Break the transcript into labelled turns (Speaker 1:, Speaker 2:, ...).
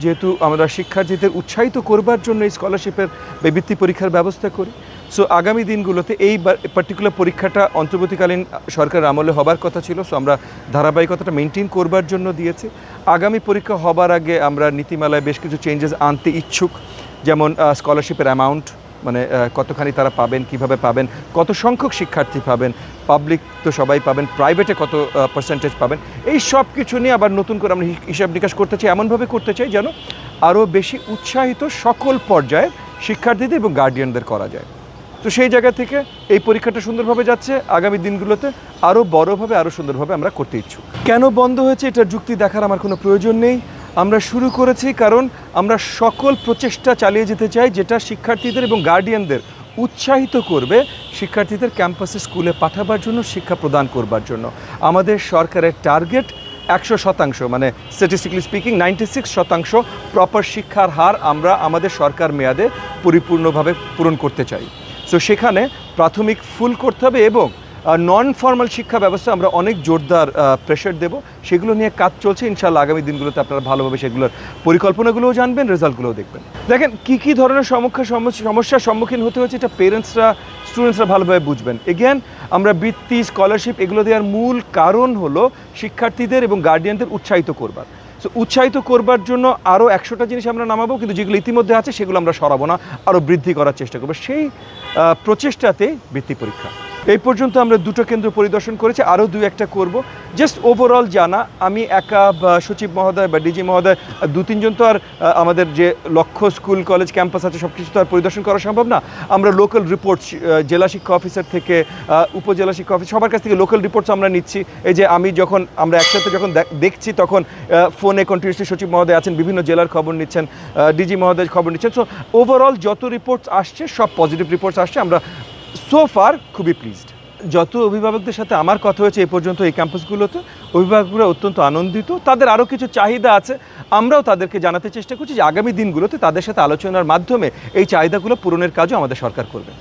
Speaker 1: যেহেতু আমরা শিক্ষার্থীদের উৎসাহিত করবার জন্য এই স্কলারশিপের বৃত্তি পরীক্ষার ব্যবস্থা করি, সো আগামী দিনগুলোতে এই পার্টিকুলার পরীক্ষাটা অন্তর্বর্তীকালীন সরকারের আমলে হবার কথা ছিল, সো আমরা ধারাবাহিকতাটা মেনটেন করবার জন্য দিয়েছি। আগামী পরীক্ষা হবার আগে আমরা নীতিমালায় বেশ কিছু চেঞ্জেস আনতে ইচ্ছুক, যেমন স্কলারশিপের অ্যামাউন্ট, মানে কতখানি তারা পাবেন, কিভাবে পাবেন, কত সংখ্যক শিক্ষার্থী পাবেন, পাবলিক তো সবাই পাবেন, প্রাইভেটে কত পার্সেন্টেজ পাবেন, এই সব কিছু নিয়ে আবার নতুন করে আমরা হিসাব নিকাশ করতে চাই, এমনভাবে করতে চাই যেন আরও বেশি উৎসাহিত সকল পর্যায়ে শিক্ষার্থীদের এবং গার্ডিয়ানদের করা যায়। তো সেই জায়গা থেকে এই পরীক্ষাটা সুন্দরভাবে যাচ্ছে, আগামী দিনগুলোতে আরও বড়োভাবে আরও সুন্দরভাবে আমরা করতে ইচ্ছুক। কেন বন্ধ হয়েছে এটার যুক্তি দেখার আমার কোনো প্রয়োজন নেই। আমরা শুরু করেছি কারণ আমরা সকল প্রচেষ্টা চালিয়ে যেতে চাই যেটা শিক্ষার্থীদের এবং গার্ডিয়ানদের উৎসাহিত করবে শিক্ষার্থীদের ক্যাম্পাসে স্কুলে পাঠাবার জন্য, শিক্ষা প্রদান করবার জন্য। আমাদের সরকারের টার্গেট 100%, মানে স্ট্যাটিস্টিক্যালি স্পিকিং 96% প্রপার শিক্ষার হার আমরা আমাদের সরকার মেয়াদে পরিপূর্ণভাবে পূরণ করতে চাই। সো সেখানে প্রাথমিক ফুল করতে হবে এবং নন ফর্মাল শিক্ষা ব্যবস্থা আমরা অনেক জোরদার প্রেশার দেব, সেগুলো নিয়ে কাজ চলছে। ইনশাআল্লাহ আগামী দিনগুলোতে আপনারা ভালোভাবে সেগুলোর পরিকল্পনাগুলোও জানবেন, রেজাল্টগুলোও দেখবেন। দেখেন কী ধরনের সমস্যার সম্মুখীন হতে হচ্ছে এটা স্টুডেন্টসরা ভালোভাবে বুঝবেন। এগেন আমরা বৃত্তি, স্কলারশিপ এগুলো দেওয়ার মূল কারণ হলো শিক্ষার্থীদের এবং গার্ডিয়ানদের উৎসাহিত করবার। সো উৎসাহিত করবার জন্য আরও 100টা জিনিস আমরা নামাবো, কিন্তু যেগুলো ইতিমধ্যে আছে সেগুলো আমরা সরাবো না, আরও বৃদ্ধি করার চেষ্টা করবো। সেই প্রচেষ্টাতে বৃত্তি পরীক্ষা। এই পর্যন্ত আমরা 2টো কেন্দ্র পরিদর্শন করেছি, আরও 2-1টা করব। জাস্ট ওভারঅল জানা, আমি একা বা সচিব মহোদয় বা ডিজি মহোদয় 2-3 জন তো আর আমাদের যে লক্ষ্য স্কুল কলেজ ক্যাম্পাস আছে সব কিছু তো আর পরিদর্শন করা সম্ভব না। আমরা লোকাল রিপোর্টস জেলা শিক্ষা অফিসার থেকে উপজেলা শিক্ষা অফিস সবার কাছ থেকে লোকাল রিপোর্টস আমরা নিচ্ছি। এই যে আমরা একসাথে যখন দেখছি তখন ফোনে কন্টিনিউসলি সচিব মহোদয় আছেন, বিভিন্ন জেলার খবর নিচ্ছেন, ডিজি মহোদয় খবর নিচ্ছেন। সো ওভারঅল যত রিপোর্টস আসছে সব পজিটিভ রিপোর্টস আসছে, আমরা সো ফার খুবই প্লিজড। যত অভিভাবকদের সাথে আমার কথা হয়েছে এই পর্যন্ত এই ক্যাম্পাসগুলোতে, অভিভাবকরা অত্যন্ত আনন্দিত। তাদের আরও কিছু চাহিদা আছে, আমরাও তাদেরকে জানাতে চেষ্টা করছি যে আগামী দিনগুলোতে তাদের সাথে আলোচনার মাধ্যমে এই চাহিদাগুলো পূরণের কাজও আমাদের সরকার করবে।